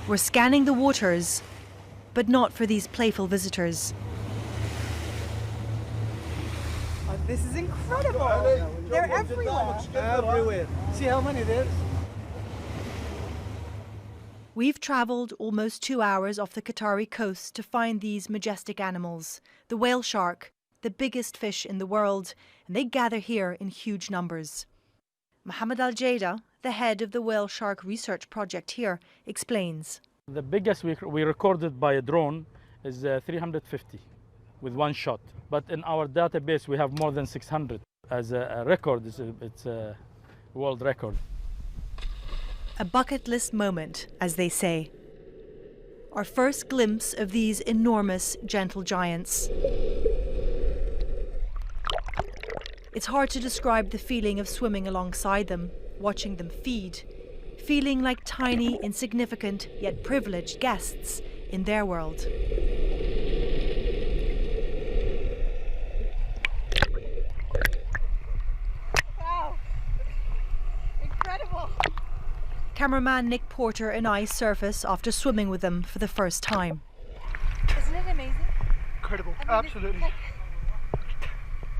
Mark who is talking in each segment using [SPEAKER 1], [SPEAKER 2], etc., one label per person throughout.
[SPEAKER 1] We're scanning the waters, but not for these playful visitors.
[SPEAKER 2] This is incredible. They're everywhere.
[SPEAKER 3] Everywhere. See how many there's?
[SPEAKER 1] We've travelled almost 2 hours off the Qatari coast to find these majestic animals, the whale shark, the biggest fish in the world, and they gather here in huge numbers. Mohammed Al-Jada, the head of the whale shark research project here, explains.
[SPEAKER 4] The biggest we recorded by a drone is 350 with one shot. But in our database, we have more than 600. As a record, it's a world record.
[SPEAKER 1] A bucket list moment, as they say. Our first glimpse of these enormous, gentle giants. It's hard to describe the feeling of swimming alongside them, watching them feed, feeling like tiny, insignificant, yet privileged guests in their world.
[SPEAKER 2] Wow. Incredible.
[SPEAKER 1] Cameraman Nick Porter and I surface after swimming with them for the first time.
[SPEAKER 2] Isn't it amazing?
[SPEAKER 3] Incredible,
[SPEAKER 2] I mean,
[SPEAKER 3] absolutely.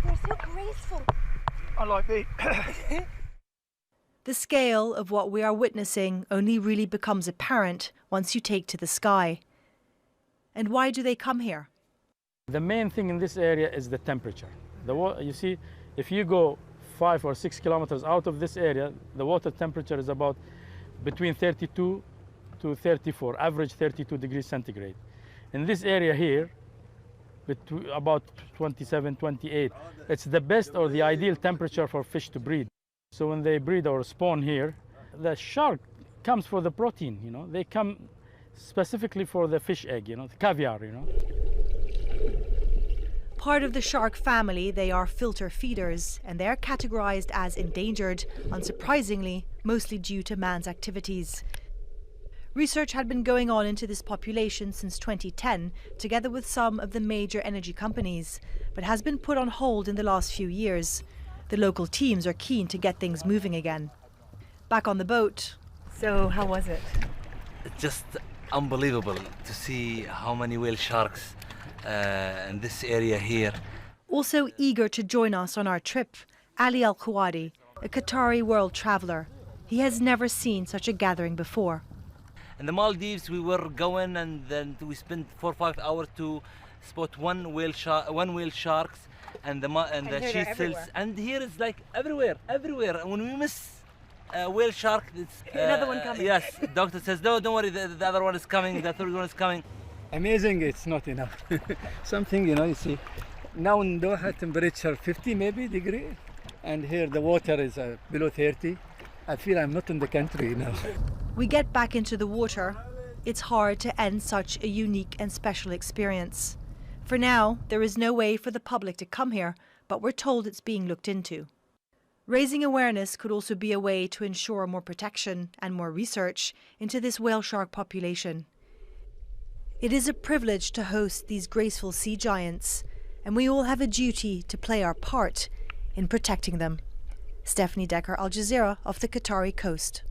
[SPEAKER 2] They're so graceful.
[SPEAKER 3] I like me.
[SPEAKER 1] The scale of what we are witnessing only really becomes apparent once you take to the sky. And why do they come here?
[SPEAKER 4] The main thing in this area is the temperature. You see, if you go 5 or 6 kilometers out of this area, the water temperature is about between 32 to 34, average 32 degrees centigrade. In this area here, about 27, 28, it's the best or the ideal temperature for fish to breed. So when they breed or spawn here, the shark comes for the protein, you know. They come specifically for the fish egg, you know, the caviar, you know.
[SPEAKER 1] Part of the shark family, they are filter feeders, and they're categorized as endangered, unsurprisingly, mostly due to man's activities. Research had been going on into this population since 2010, together with some of the major energy companies, but has been put on hold in the last few years. The local teams are keen to get things moving again. Back on the boat. So how was it?
[SPEAKER 5] It's just unbelievable to see how many whale sharks in this area here.
[SPEAKER 1] Also eager to join us on our trip, Ali Al-Khawadi, a Qatari world traveller. He has never seen such a gathering before.
[SPEAKER 5] In the Maldives, we were going, and then we spent 4 or 5 hours to spot one whale sharks, and the she sells. And here it's like everywhere. And when we miss a whale shark, it's
[SPEAKER 2] another one coming.
[SPEAKER 5] Yes, doctor says no, don't worry, the other one is coming, the third one is coming.
[SPEAKER 3] Amazing, it's not enough. Something, you know, you see. Now in Doha, temperature 50 maybe degree, and here the water is below 30. I feel I'm not in the country now.
[SPEAKER 1] We get back into the water. It's hard to end such a unique and special experience. For now, there is no way for the public to come here, but we're told it's being looked into. Raising awareness could also be a way to ensure more protection and more research into this whale shark population. It is a privilege to host these graceful sea giants, and we all have a duty to play our part in protecting them. Stephanie Decker, Al Jazeera, off the Qatari coast.